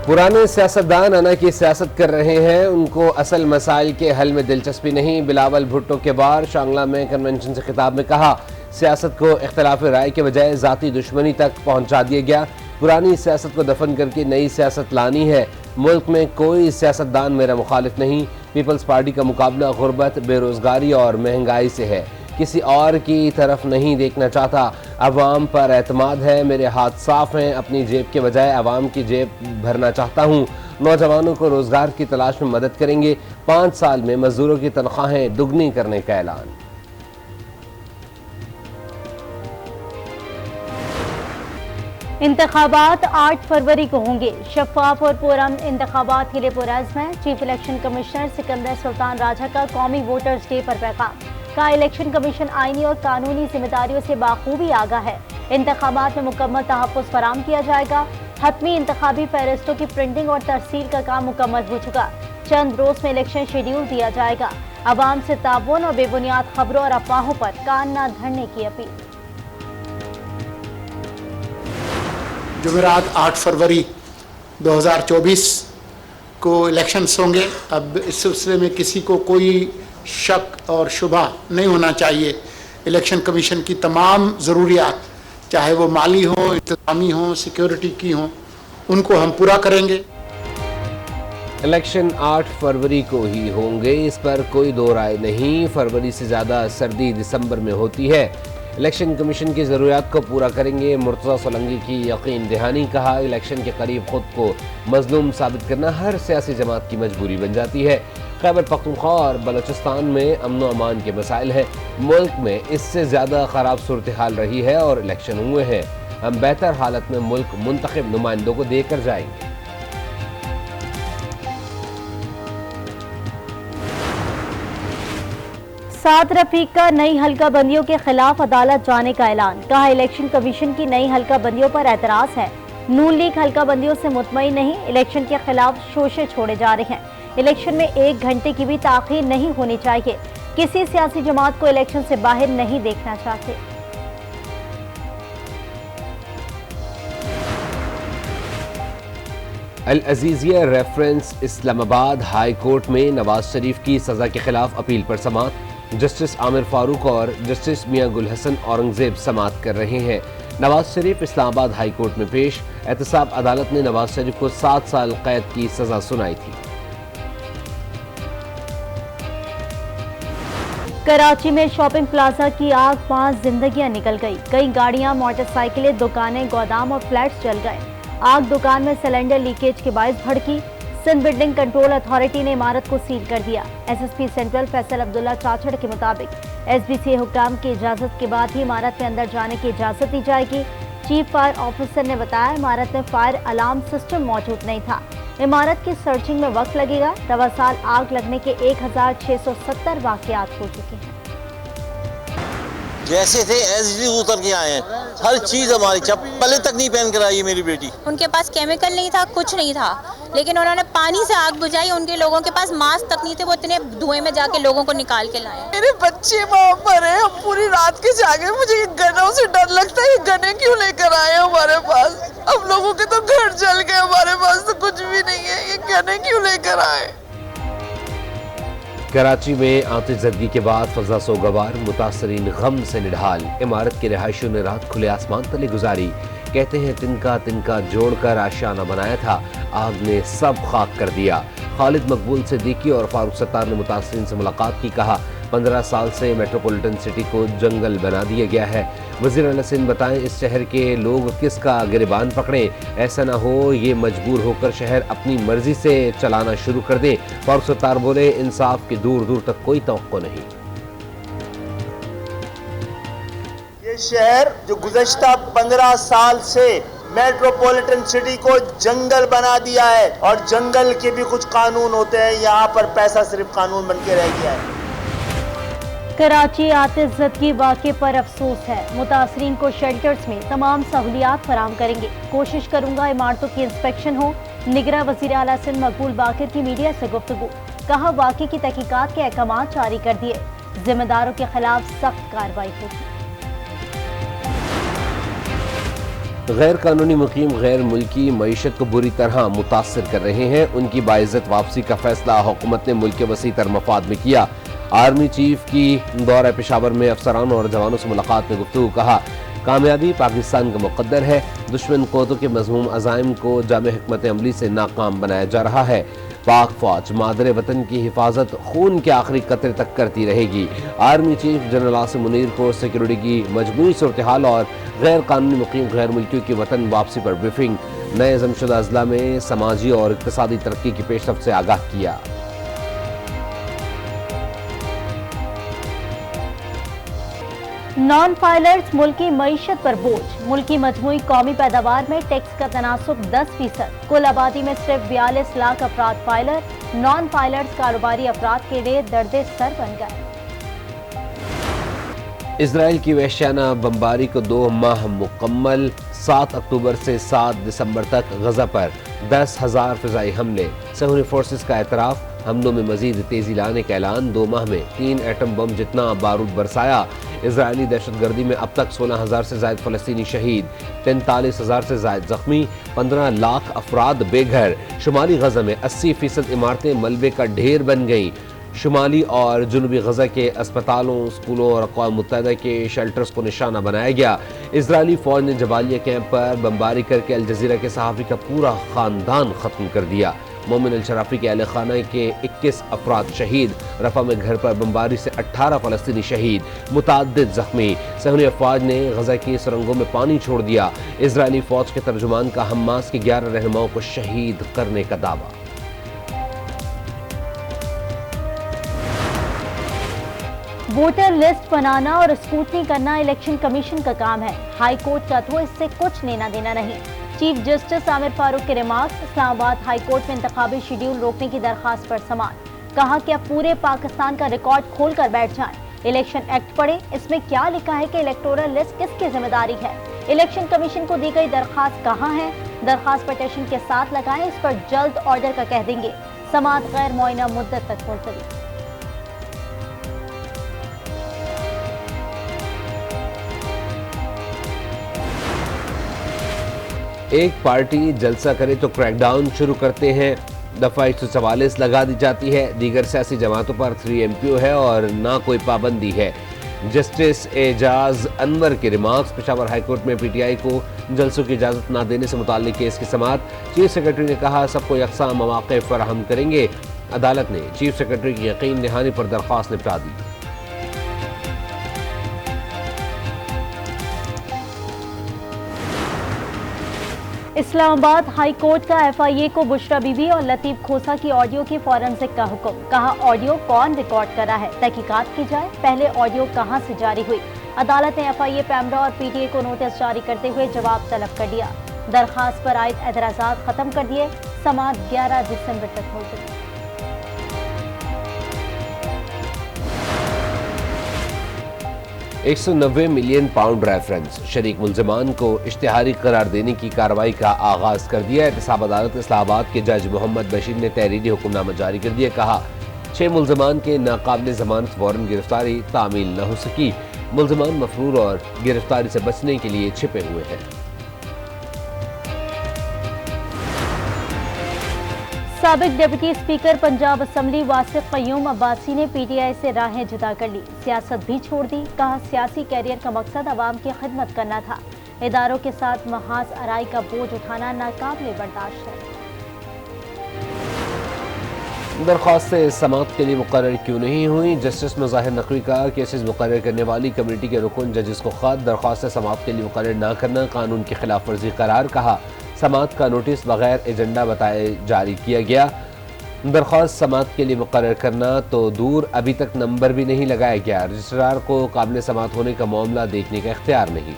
पुराने सियासतदान अना की सियासत कर रहे हैं, उनको असल मसाइल के हल में दिलचस्पी नहीं। बिलावल भुट्टो के बार शांगला में कन्वेंशन से खिताब में कहा, सियासत को इख्तलाफ राय के बजाय ज़ाती दुश्मनी तक पहुंचा दिया गया। पुरानी सियासत को दफन करके नई सियासत लानी है। मुल्क में कोई सियासतदान मेरा मुखालिफ नहीं। पीपल्स पार्टी का मुकाबला गुर्बत, बेरोजगारी और महंगाई से है, किसी और की तरफ नहीं देखना चाहता। अवाम पर एतमाद है, मेरे हाथ साफ हैं, अपनी जेब के बजाय अवाम की जेब भरना चाहता हूँ। नौजवानों को रोजगार की तलाश में मदद करेंगे। 5 साल में मजदूरों की तनख्वाहें दुगनी करने का ऐलान। इंतखाबात 8 फरवरी को होंगे। शफाफ और पुरअमन इंतखाबात के लिए पुरअज़्म है। Chief election commissioner Sikandar Sultan Raja का कौमी वोटर्स डे पर पैगाम। का इलेक्शन कमीशन आईनी और कानूनी जिम्मेदारियों से बाखूबी आगाह है। इंतखाबात में मुकम्मल तहफ़्फ़ुज़ फराम किया जाएगा। हतमी इंतखाबी फहरिस्तों की प्रिंटिंग और तरसील का काम मुकम्मल हो चुका। चंद रोज में इलेक्शन शेड्यूल दिया जाएगा। अवाम से ताउन और बेबुनियाद खबरों और अफवाहों पर कान न धरने की अपील। जुमेरात 8 फरवरी 2024 को इलेक्शंस होंगे। अब इस सिलसिले में किसी को कोई शक और शुबा नहीं होना चाहिए। इलेक्शन कमीशन की तमाम ज़रूरियात, चाहे वो माली हो, इंतज़ामी हो, सिक्योरिटी की हो, उनको हम पूरा करेंगे। इलेक्शन 8 फरवरी को ही होंगे, इस पर कोई दो राय नहीं। फरवरी से ज़्यादा सर्दी दिसंबर में होती है। इलेक्शन कमीशन की ज़रूरियात को पूरा करेंगे। मुर्तज़ा सोलंकी की यकीन दहानी। कहा, इलेक्शन के करीब खुद को मजलूम साबित करना हर सियासी जमात की मजबूरी बन जाती है। खैबर पख्तूनख्वा और बलोचिस्तान में अमन व अमान के मसाइल हैं। मुल्क में इससे ज़्यादा ख़राब सूरत हाल रही है और इलेक्शन हुए हैं। हम बेहतर हालत में मुल्क मुंतखब नुमाइंदों को देकर जाएंगे। सात रफीक का नई हल्का बंदियों के खिलाफ अदालत जाने का ऐलान। कहा, इलेक्शन कमीशन की नई हल्का बंदियों पर एतराज है। नून लीग हल्का बंदियों से मुतमईन नहीं। इलेक्शन के खिलाफ शोशे छोड़े जा रहे हैं। इलेक्शन में 1 घंटे की भी ताखीर नहीं होनी चाहिए। किसी सियासी जमात को इलेक्शन से बाहर नहीं देखना चाहते। Al Azizia reference Islamabad high court में नवाज शरीफ की सजा के खिलाफ अपील पर समाअत। जस्टिस आमिर फारूक और जस्टिस मियां गुल हसन औरंगजेब समाअत कर रहे हैं। नवाज शरीफ इस्लामाबाद हाई कोर्ट में पेश। एहतसाब अदालत ने नवाज शरीफ को 7 साल कैद की सजा सुनाई थी। कराची में शॉपिंग प्लाजा की आग, 5 जिंदगियां निकल गई। कई गाड़ियां, मोटरसाइकिलें, दुकानें, गोदाम और फ्लैट्स जल गए। आग दुकान में सिलेंडर लीकेज के बायस भड़की। सिंध बिल्डिंग कंट्रोल अथॉरिटी ने इमारत को सील कर दिया। एसएसपी सेंट्रल फैसल अब्दुल्ला चाचड़ के मुताबिक एसबीसी हुक्काम की इजाजत के बाद ही इमारत में अंदर जाने की इजाजत दी जाएगी। चीफ फायर ऑफिसर ने बताया, इमारत में फायर अलार्म सिस्टम मौजूद नहीं था। इमारत की सर्चिंग में वक्त लगेगा। रवा साल आग लगने के 1670 वाकयात हो चुके हैं। जैसे थे ऐसे उतर के आए हैं। हर चीज हमारी, चप्पलें तक नहीं पहन कर आई है मेरी बेटी। उनके पास केमिकल नहीं था, कुछ नहीं था, लेकिन उन्होंने पानी से आग बुझाई। उनके लोगों के पास मास्क तक नहीं थे, वो इतने धुएं में जाके लोगों को निकाल के लाए। मेरे बच्चे वहाँ पर हैं, हम पूरी रात के जागे। मुझे गनों से डर लगता है। गने क्यों लेकर आए हमारे पास? हम लोगों के तो घर जल गए, हमारे पास तो कुछ भी नहीं है। ये गने क्यों लेकर आए? कराची में आतिशज़दगी के बाद फजा सोगवार, मुतासरीन गम से निढाल। इमारत के रिहायशियों ने रात खुले आसमान तले गुजारी। कहते हैं तिनका तिनका जोड़कर आशियाना बनाया था, आग ने सब खाक कर दिया। खालिद मकबूल सिद्दीकी और फारूक सत्तार ने मुतासरीन से मुलाकात की। कहा, 15 साल से मेट्रोपॉलिटन सिटी को जंगल बना दिया गया है। वज़ीर आला सिंध बताएं, इस शहर के लोग किसका गिरबान पकड़े, ऐसा ना हो ये मजबूर होकर शहर अपनी मर्जी से चलाना शुरू कर दे। फारूक सत्तार बोले, इंसाफ की दूर दूर तक कोई तवक्को नहीं। ये शहर जो गुज़श्ता 15 साल से मेट्रोपॉलिटन सिटी को जंगल बना दिया है, और जंगल के भी कुछ कानून होते हैं, यहाँ पर पैसा सिर्फ कानून बन के रह गया है। कराची आतिशज़दगी वाक़े पर अफसोस है। मुतासरीन को शेल्टर्स में तमाम सहूलियात फराहम करेंगे। कोशिश करूंगा इमारतों की इंस्पेक्शन हो। निगरां वज़ीर आला सिंध मकबूल बाकिर की मीडिया से गुफ्तगू। कहा, वाक़े की तहकीकात के अहकाम जारी कर दिए। जिम्मेदारों के खिलाफ सख्त कार्रवाई होगी। गैर कानूनी मुकीम गैर मुल्की मईशत को बुरी तरह मुतासर कर रहे हैं। उनकी बाइज्जत वापसी का फैसला हुकूमत ने मुल्क के वसी तर मफाद में किया। आर्मी चीफ की दौरा पेशावर में अफसरान और जवानों से मुलाकात में गुफ्तगू कहा, कामयाबी पाकिस्तान का मुकद्दर है। दुश्मन क़ुव्वतों के मज़मूम अज़ाइम को जामे हिकमत अमली से नाकाम बनाया जा रहा है। पाक फौज मादरे वतन की हिफाजत खून के आखिरी कतरे तक करती रहेगी। Army chief general Asim Munir को सिक्योरिटी की मजबूरी सूरत हाल और गैर कानूनी मुकीम गैर मुल्कियों की वतन वापसी पर ब्रीफिंग। नए जमशुदा अजला में समाजी और इक़्तिसादी तरक्की की पेशरफ से आगाह किया। नॉन फाइलर्स मुल्की मईशत पर बोझ। मुल्की मजमूई कौमी पैदावार में टैक्स का तनासुब 10%। कुल आबादी में सिर्फ 42 लाख अफराद फाइलर। नॉन फाइलर्स कारोबारी अफराद के लिए दर्द सर बन गए। इसराइल की वहशियाना बमबारी को 2 माह मुकम्मल। 7 अक्टूबर से 7 दिसंबर तक गजा पर 10,000 फिजाई हमले। सहूनी फोर्सेस का एतराफ, हमलों में मजीद तेजी लाने का ऐलान। 2 माह में 3 एटम बम जितना बारूद बरसाया। इजरायली दहशतगर्दी में अब तक 16,000 से ज्यादा फलस्तीनी शहीद, 43,000 से ज्यादा जख्मी, 15 लाख अफराद बेघर। शुमाली गजा में 80% इमारतें मलबे का ढेर बन गईं। शुमाली और जुनूबी गजा के अस्पतालों, स्कूलों और अक़वाम मुत्तहिदा के शेल्टर्स को निशाना बनाया गया। इजरायली फौज ने जबालिया कैंप पर बमबारी करके अल जजीरा के सहाफ़ी का पूरा खानदान खत्म कर दिया। मोमिन अल शराफी के अहले खाना के 21 अफराद शहीद। रफा में घर पर बमबारी से 18 फलस्तीनी शहीद, मुतअद्दिद जख्मी। सहूनी अफवाज ने गजा की सुरंगों में पानी छोड़ दिया। इजरायली फौज के तर्जुमान का हमास के 11 रहनुमाओं को शहीद करने का दावा। वोटर लिस्ट बनाना और स्क्रूटनी करना इलेक्शन कमीशन का काम है। हाई कोर्ट का तो इससे कुछ लेना देना नहीं। चीफ जस्टिस आमिर फारूक के रिमार्क्स। इस्लामाबाद हाई कोर्ट में इंतखाबी शेड्यूल रोकने की दरखास्त पर समाअत। कहा कि अब पूरे पाकिस्तान का रिकॉर्ड खोल कर बैठ जाएं। इलेक्शन एक्ट पढ़े, इसमें क्या लिखा है कि इलेक्टोरल लिस्ट किसकी जिम्मेदारी है। इलेक्शन कमीशन को दी गई दरखास्त कहाँ है। दरखास्त पटिशन के साथ लगाएं, इस पर जल्द ऑर्डर का कह देंगे। समाअत गैर मुअय्यना मुद्दत तक मुलतवी। एक पार्टी जलसा करे तो क्रैकडाउन शुरू करते हैं। दफा 144 लगा दी जाती है। दीगर सियासी जमातों पर 3 MPO है और ना कोई पाबंदी है। जस्टिस एजाज अनवर के रिमार्क्स। पेशावर हाईकोर्ट में PTI को जलसों की इजाज़त न देने से मुताल्लिक केस की समाअत। चीफ सेक्रेटरी ने कहा, सबको यकसा मौक़े फराहम करेंगे। अदालत ने चीफ सेक्रेटरी की यकीन दहानी पर दरख्वास्त निपटा दी। इस्लामाबाद हाई कोर्ट का FIA को बुशरा बीबी और लतीफ खोसा की ऑडियो की फॉरेंसिक का हुक्म। कहा, ऑडियो कौन रिकॉर्ड कर रहा है, तहकीकात की जाए। पहले ऑडियो कहां से जारी हुई। अदालत ने FIA, पैमरा और PTA को नोटिस जारी करते हुए जवाब तलब कर लिया। दरखास्त पर आयद एतराज़ात खत्म कर दिए। समाअत 11 दिसंबर तक मुलतवी। 190 मिलियन पाउंड रेफरेंस। शरीक मुल्ज़िमान को इश्तिहारी करार देने की कार्रवाई का आगाज कर दिया। एहतसाब अदालत इस्लामाबाद के जज मोहम्मद बशीर ने तहरीरी हुक्मनामा जारी कर दिया। कहा, 6 मुल्ज़िमान के नाकाबिल ज़मानत वारंट गिरफ्तारी तामील न हो सकी। मुल्ज़िमान मफरूर और गिरफ्तारी से बचने के लिए छिपे हुए हैं। साबिक deputy speaker Punjab assembly Wasif Qayyum Abbasi ने PTI से राहें जुदा कर ली। सियासत भी छोड़ दी। कहा, सियासी कैरियर का मकसद आवाम की खिदमत करना था। इदारों के साथ महाज आराई का बोझ उठाना नाकाबिल बर्दाश्त है। दरख्वास्त समाअत के लिए मुकर्रर क्यों नहीं हुई। जस्टिस मुज़ाहिर नकवी का केसेस मुकर्रर करने वाली कमेटी के रुकन जजेस को खत। दरख्वास्त समाअत के लिए मुकर्रर न करना कानून की खिलाफ वर्जी करार। कहा, समाअत का नोटिस बगैर एजेंडा बताए जारी किया गया। दरख्वास्त समाअत के लिए मुकर्रर करना तो दूर, अभी तक नंबर भी नहीं लगाया गया। रजिस्ट्रार को काबिल समाअत होने का मामला देखने का इख्तियार नहीं।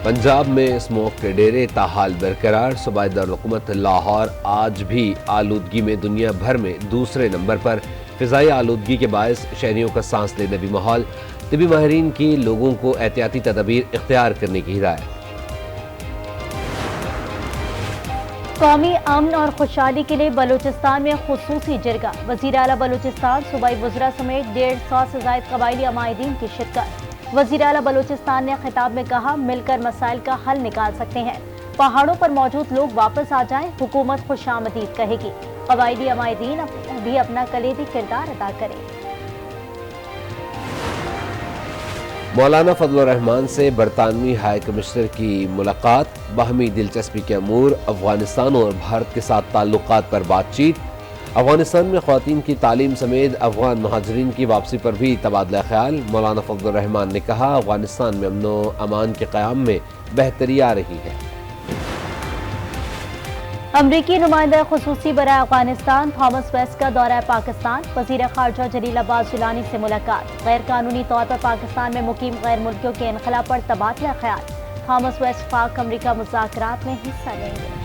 पंजाब में स्मोक के डेरे ताहाल बरकरार। सूबाई दारुल-हुकूमत लाहौर आज भी आलूदगी में दुनिया भर में दूसरे नंबर पर। फिजाई आलूदगी के बायस शहरियों का सांस लेने भी माहौल। तिबी माहिरीन की लोगों को एहतियाती तदबीर इख्तियार करने की हिदायत। कौमी अमन और खुशहाली के लिए बलूचिस्तान में खुसूसी जिरगा। वज़ीर आला बलूचिस्तान सूबाई वज़रा समेत 150 से ज़ायद कबायली अमायदीन की शिरकत। वज़ीर आला बलूचिस्तान ने खिताब में कहा, मिलकर मसाइल का हल निकाल सकते हैं। पहाड़ों पर मौजूद लोग वापस आ जाएं, हुकूमत खुशामदीद कहेगी। कबायली अमायदीन भी अपना कलीदी किरदार अदा करें। मौलाना फजल रहमान से बरतानवी हाई कमिश्नर की मुलाकात। बाहमी दिलचस्पी के अमूर, अफगानिस्तान और भारत के साथ ताल्लुकात पर बातचीत। अफगानिस्तान में ख़वातीन की तालीम समेत अफगान महाजरीन की वापसी पर भी तबादला ख्याल। मौलाना फजल रहमान ने कहा, अफगानिस्तान में अमन व अमान के क़याम में बेहतरी आ रही है। अमरीकी नुमाइंदा खुसूसी बराए अफगानिस्तान थॉमस वेस्ट का दौरा पाकिस्तान। वज़ीर ख़ारजा जलील अब्बास जिलानी से मुलाकात। गैर कानूनी तौर पर पाकिस्तान में मुकीम गैर मुल्कियों के इनखला पर तबादला ख्याल। थॉमस वेस्ट पाक अमरीका मुज़ाकरात में हिस्सा लेंगे।